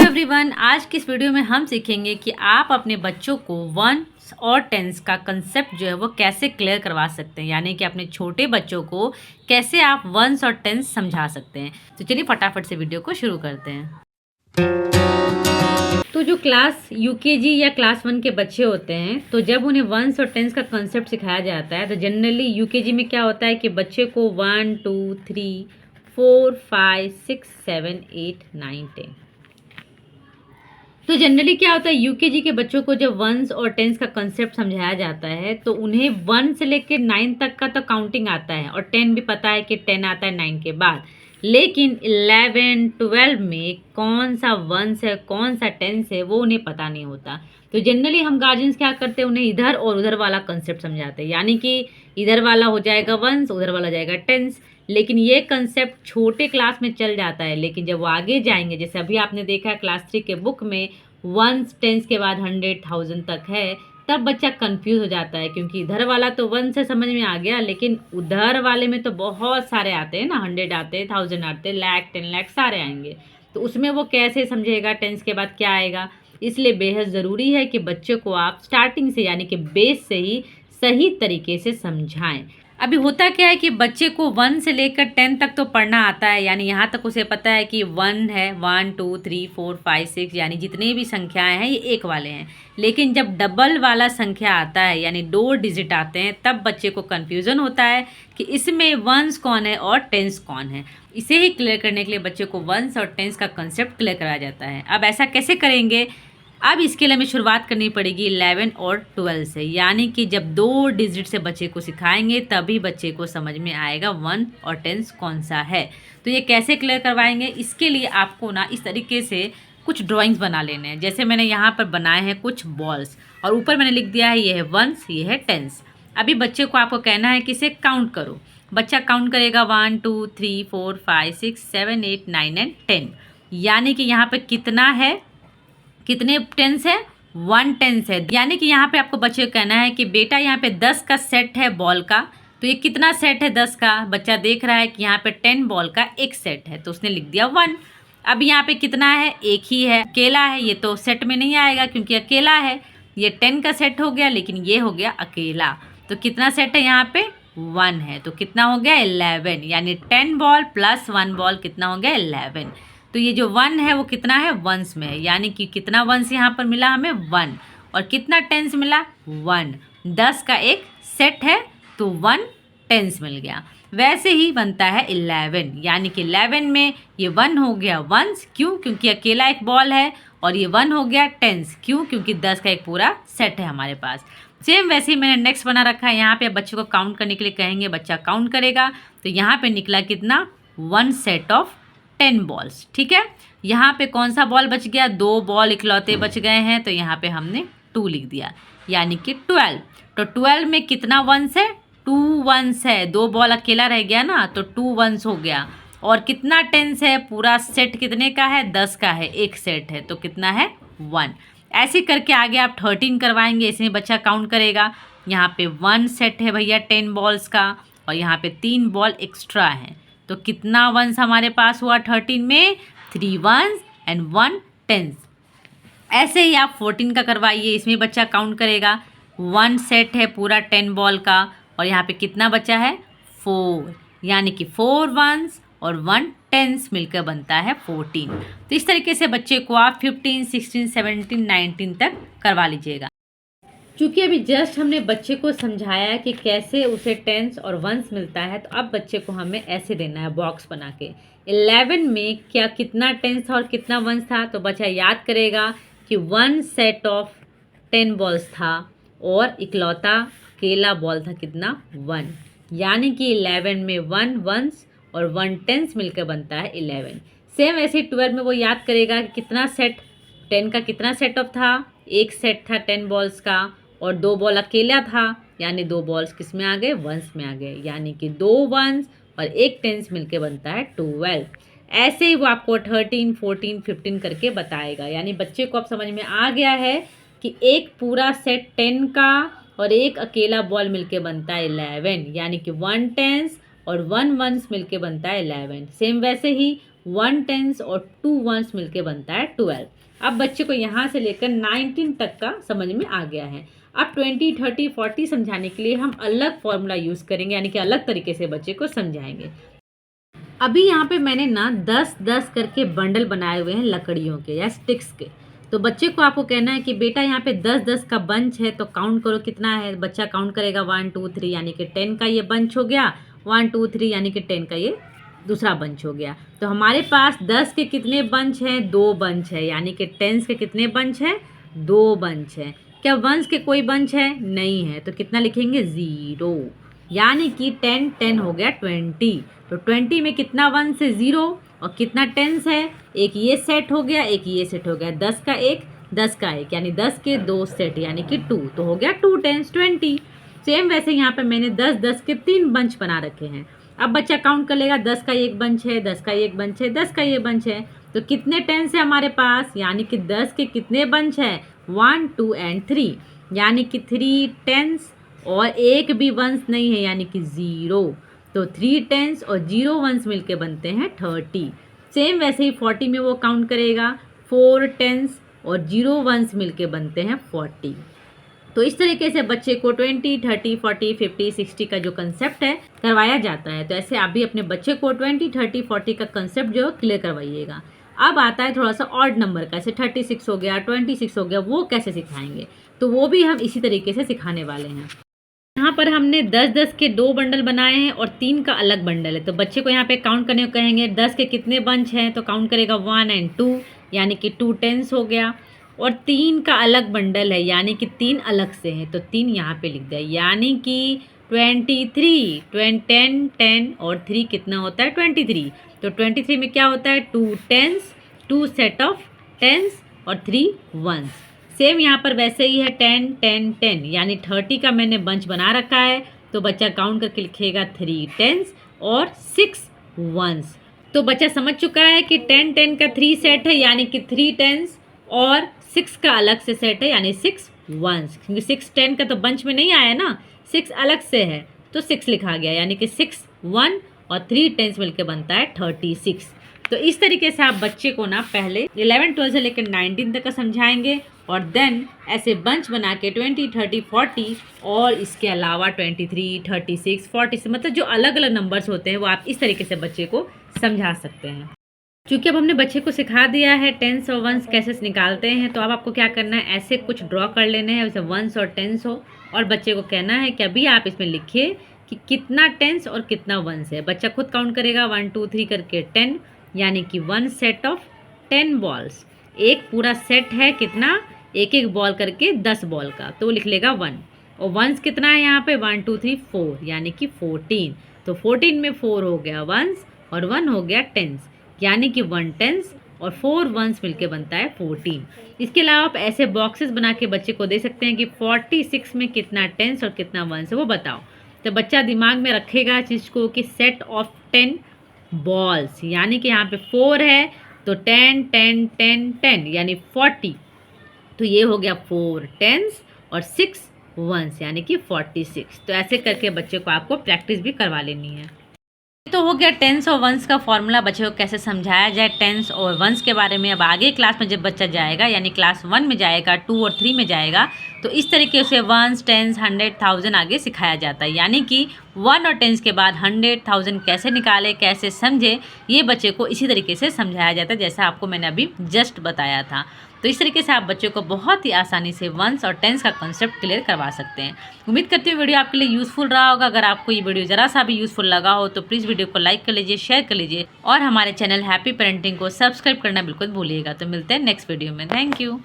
Everyone, आज की इस वीडियो में हम सीखेंगे कि आप अपने बच्चों को वंस और टेंस का कंसेप्ट जो है वो कैसे क्लियर करवा सकते हैं, यानी कि अपने छोटे बच्चों को कैसे आप वंस और टेंस समझा सकते हैं। तो चलिए फटाफट से वीडियो को शुरू करते हैं। तो जो क्लास यूकेजी या क्लास 1 के बच्चे होते हैं, तो जब उन्हें वंस और टेंस का कंसेप्ट सिखाया जाता है तो जनरली यूकेजी में क्या होता है कि बच्चे को 1 2 3 4 5 6 7 8 9 10। तो जनरली क्या होता है, यूकेजी के बच्चों को जब वंस और टेंस का कंसेप्ट समझाया जाता है तो उन्हें 1 से लेकर 9 तक का तो काउंटिंग आता है और 10 भी पता है कि 10 आता है 9 के बाद। लेकिन 11 12 में कौन सा वंस है कौन सा टेंस है वो उन्हें पता नहीं होता। तो जनरली हम गार्जियंस क्या करते हैं, उन्हें इधर और उधर वाला कंसेप्ट समझाते हैं, यानी कि इधर वाला हो जाएगा वंस, उधर वाला हो जाएगा टेंस। लेकिन ये कंसेप्ट छोटे क्लास में चल जाता है, लेकिन जब वो आगे जाएंगे, जैसे अभी आपने देखा है क्लास 3 के बुक में वंस टेंस के बाद 100 1000 तक है, तब बच्चा कंफ्यूज हो जाता है, क्योंकि इधर वाला तो 1 से समझ में आ गया, लेकिन उधर वाले में तो बहुत सारे आते हैं ना, 100 आते हैं, 1000 आते हैं, लाख 10 लाख सारे आएंगे। तो उसमें वो कैसे समझेगा टेंस के बाद क्या आएगा। इसलिए बेहद ज़रूरी है कि बच्चे को आप स्टार्टिंग से यानी कि बेस से ही सही तरीके से समझाएं। अभी होता क्या है कि बच्चे को 1 से लेकर 10 तक तो पढ़ना आता है, यानी यहाँ तक उसे पता है कि 1 है, 1 2 3 4 5 6, यानी जितने भी संख्याएं हैं ये एक वाले हैं। लेकिन जब डबल वाला संख्या आता है यानी 2 डिजिट आते हैं, तब बच्चे को कन्फ्यूज़न होता है कि इसमें वंस कौन है और टेंस कौन है। इसे ही क्लियर करने के लिए बच्चे को वंस और टेंस का कंसेप्ट क्लियर कराया जाता है। अब ऐसा कैसे करेंगे, अब इसके लिए हमें शुरुआत करनी पड़ेगी 11 और 12 से, यानी कि जब 2 डिजिट से बच्चे को सिखाएंगे तभी बच्चे को समझ में आएगा 1 और टेंस कौन सा है। तो ये कैसे क्लियर करवाएंगे, इसके लिए आपको ना इस तरीके से कुछ ड्राइंग्स बना लेने हैं। जैसे मैंने यहाँ पर बनाए हैं कुछ बॉल्स और ऊपर मैंने लिख दिया है ये है वंस, ये है टेंस। अभी बच्चे को आपको कहना है कि इसे काउंट करो। बच्चा काउंट करेगा 1 2 3 4 5 6 7 8 9 एंड 10, यानी कि यहाँ पर कितना है, कितने टेंस है, 1 टेंस है। यानी कि यहाँ पे आपको बच्चे को कहना है कि बेटा यहाँ पे 10 का सेट है बॉल का, तो ये कितना सेट है 10 का। बच्चा देख रहा है कि यहाँ पे 10 बॉल का एक सेट है, तो उसने लिख दिया 1। अब यहाँ पे कितना है, एक ही है, अकेला है, ये तो सेट में नहीं आएगा क्योंकि अकेला है। ये 10 का सेट हो गया, लेकिन ये हो गया अकेला, तो कितना सेट है यहाँ पे 1 है, तो कितना हो गया 11, यानी 10 बॉल प्लस 1 बॉल कितना हो गया 11। तो ये जो 1 है वो कितना है वंस में है, यानी कि कितना वंस यहाँ पर मिला हमें 1, और कितना टेंस मिला 1। 10 का एक सेट है तो 1 टेंस मिल गया। वैसे ही बनता है 11, यानी कि 11 में ये 1 हो गया वंस, क्यों, क्योंकि अकेला एक बॉल है, और ये 1 हो गया टेंस, क्यों, क्योंकि 10 का एक पूरा सेट है हमारे पास। सेम वैसे ही मैंने नेक्स्ट बना रखा है, यहाँ पे बच्चे को काउंट करने के लिए कहेंगे, बच्चा काउंट करेगा, तो यहाँ पे निकला कितना 1 सेट ऑफ 10 बॉल्स। ठीक है, यहाँ पे कौन सा बॉल बच गया, 2 बॉल इकलौते बच गए हैं, तो यहाँ पे हमने 2 लिख दिया, यानी कि 12। तो 12 में कितना वंस है, 2 वंस है, 2 बॉल अकेला रह गया ना, तो 2 वंस हो गया। और कितना टेंस है, पूरा सेट कितने का है 10 का है, एक सेट है, तो कितना है 1। ऐसे करके आगे आप 13 करवाएंगे, इसमें बच्चा काउंट करेगा, यहाँ पे 1 सेट है भैया 10 बॉल्स का, और यहाँ पे 3 बॉल एक्स्ट्रा हैं, तो कितना वंस हमारे पास हुआ 13 में, 3 वंस एंड 1 टेंस। ऐसे ही आप 14 का करवाइए, इसमें बच्चा काउंट करेगा, 1 सेट है पूरा 10 बॉल का, और यहाँ पे कितना बचा है 4, यानी कि 4 वंस और 1 टेंस मिलकर बनता है 14। तो इस तरीके से बच्चे को आप 15 16 17 19 तक करवा लीजिएगा। चूँकि अभी जस्ट हमने बच्चे को समझाया कि कैसे उसे टेंस और वंस मिलता है, तो अब बच्चे को हमें ऐसे देना है बॉक्स बना के, 11 में क्या कितना टेंस था और कितना वंस था। तो बच्चा याद करेगा कि 1 सेट ऑफ 10 बॉल्स था और इकलौता अकेला बॉल था कितना 1, यानी कि 11 में 1 वंस और 1 टेंस मिलकर बनता है 11। सेम ऐसे 12 में वो याद करेगा कि कितना सेट 10 का कितना सेट ऑफ था, एक सेट था 10 बॉल्स का, और 2 बॉल अकेला था, यानी 2 बॉल्स किस में आ गए वंस में आ गए, यानी कि 2 वंस और एक टेंस मिलके बनता है 12। ऐसे ही वो आपको 13 14 15 करके बताएगा, यानी बच्चे को अब समझ में आ गया है कि एक पूरा सेट 10 का और एक अकेला बॉल मिलके बनता है 11, यानी कि 1 टेंस और 1 वंस मिलके बनता है 11। सेम वैसे ही 1 टेंस और 2 वंस मिलके बनता है 12। अब बच्चे को यहाँ से लेकर 19 तक का समझ में आ गया है। अब 20, 30, 40 समझाने के लिए हम अलग फॉर्मूला यूज़ करेंगे, यानी कि अलग तरीके से बच्चे को समझाएंगे। अभी यहाँ पे मैंने ना 10-10 करके बंडल बनाए हुए हैं लकड़ियों के या स्टिक्स के। तो बच्चे को आपको कहना है कि बेटा यहाँ पे 10-10 का बंच है, तो काउंट करो कितना है। बच्चा काउंट करेगा 1 2 3, यानी कि 10 का ये बंच हो गया। 1 2 3 यानी कि 10 का ये दूसरा बंच हो गया। तो हमारे पास 10 के कितने बंच हैं? 2 बंच है, यानी कि 10 के कितने बंच हैं? 2 बंच है। क्या वंस के कोई बंच है? नहीं है। तो कितना लिखेंगे? 0, यानी कि 10 10 हो गया 20। तो 20 में कितना वंस है? 0, और कितना टेंस है? एक ये सेट हो गया, एक ये सेट हो गया। 10 का एक, 10 का एक, यानी 10 के 2 सेट, यानी कि 2। तो हो गया 2 टेंस 20। सेम वैसे यहाँ पे मैंने 10-10 के 3 बंच बना रखे हैं। अब बच्चा काउंट कर लेगा, 10 का एक बंच है, 10 का एक बंच है, 10 का ये बंच है। तो कितने टेंस है हमारे पास? यानी कि 10 के कितने बंच है? 1 2 एंड 3, यानी कि 3 टेंस और एक भी वंस नहीं है, यानी कि 0। तो 3 टेंस और 0 वंस मिलके बनते हैं 30। सेम वैसे ही 40 में वो काउंट करेगा, 4 टेंस और 0 वंस मिलके बनते हैं 40। तो इस तरीके से बच्चे को 20, 30, 40, 50, 60 का जो कंसेप्ट है करवाया जाता है। तो ऐसे आप भी अपने बच्चे को 20, 30, 40 का कंसेप्ट जो क्लियर करवाइएगा। अब आता है थोड़ा सा ऑड नंबर का, जैसे 36 हो गया, 26 हो गया, वो कैसे सिखाएंगे? तो वो भी हम इसी तरीके से सिखाने वाले हैं। यहाँ पर हमने 10-10 के 2 बंडल बनाए हैं और 3 का अलग बंडल है। तो बच्चे को यहाँ पे काउंट करने को कहेंगे, 10 के कितने बंच हैं? तो काउंट करेगा 1 एंड 2, यानी कि 2 टेंस हो गया। और 3 का अलग बंडल है, यानी कि 3 अलग से हैं, तो 3 यहाँ पे लिख दिया, यानी कि 23, 10 10 और 3 कितना होता है? 23। तो 23 में क्या होता है? 2 टेंस, 2 सेट ऑफ टेंस और 3 वंस। सेम यहाँ पर वैसे ही है 10 10 10, यानी 30 का मैंने बंच बना रखा है। तो बच्चा काउंट करके लिखेगा 3 टेंस और 6 वंस। तो बच्चा समझ चुका है कि 10 10 का 3 सेट है, यानी कि 3 टेंस और 6 का अलग से सेट है, यानी 6 वंस। क्योंकि 6 10 का तो बंच में नहीं आया ना, 6 अलग से है, तो 6 लिखा गया, यानी कि 6 1 और 3 टेंस मिलकर बनता है 36। तो इस तरीके से आप बच्चे को ना पहले 11 12 से लेकर 19 तक का समझाएंगे, और देन ऐसे बंच बना के 20 30 40 और इसके अलावा 23 36 40 से, मतलब जो अलग अलग नंबर्स होते हैं वो आप इस तरीके से बच्चे को समझा सकते हैं। क्योंकि अब हमने बच्चे को सिखा दिया है टेंस और वंस कैसे निकालते हैं, तो अब आपको क्या करना है, ऐसे कुछ ड्रॉ कर लेने हैं जैसे वंस और टेंस हो, और बच्चे को कहना है कि अभी आप इसमें लिखिए कि कितना टेंस और कितना वंस है। बच्चा खुद काउंट करेगा 1 2 3 करके 10, यानी कि 1 सेट ऑफ 10 बॉल्स। एक पूरा सेट है कितना? एक एक बॉल करके 10 बॉल का, तो लिख लेगा 1। और वंस कितना है यहाँ पे? 1 2 3 4, यानी कि 14। तो 14 में 4 हो गया वंस और 1 हो गया टेंस, यानी कि 1 टेंस और 4 वंस मिलके बनता है 14। इसके अलावा आप ऐसे बॉक्सेस बना के बच्चे को दे सकते हैं कि 46 में कितना टेंस और कितना वंस है वो बताओ। तो बच्चा दिमाग में रखेगा चीज़ को कि सेट ऑफ 10 बॉल्स, यानी कि यहाँ पे 4 है, तो 10 10 10 10 यानी 40। तो ये हो गया 4 टेंस और 6 वंस, यानी कि 46। तो ऐसे करके बच्चे को आपको प्रैक्टिस भी करवा लेनी है। तो हो गया टेंस और वंस का फॉर्मूला, बच्चे को कैसे समझाया जाए टेंस और वंस के बारे में। अब आगे क्लास में जब बच्चा जाएगा, यानी क्लास 1 में जाएगा, 2 और 3 में जाएगा, तो इस तरीके से वंस टेंस 100 1000 आगे सिखाया जाता है। यानी कि 1 और टेंस के बाद 100 1000 कैसे निकाले, कैसे समझे, ये बच्चे को इसी तरीके से समझाया जाता है जैसा आपको मैंने अभी जस्ट बताया था। तो इस तरीके से आप बच्चों को बहुत ही आसानी से वंस और टेंस का कॉन्सेप्ट क्लियर करवा सकते हैं। उम्मीद करती हूँ वीडियो आपके लिए यूज़फुल रहा होगा। अगर आपको ये वीडियो ज़रा सा भी यूज़फुल लगा हो तो प्लीज़ वीडियो को लाइक कर लीजिए, शेयर कर लीजिए, और हमारे चैनल हैप्पी पेरेंटिंग को सब्सक्राइब करना बिल्कुल भूलिएगा। तो मिलते हैं नेक्स्ट वीडियो में। Thank you.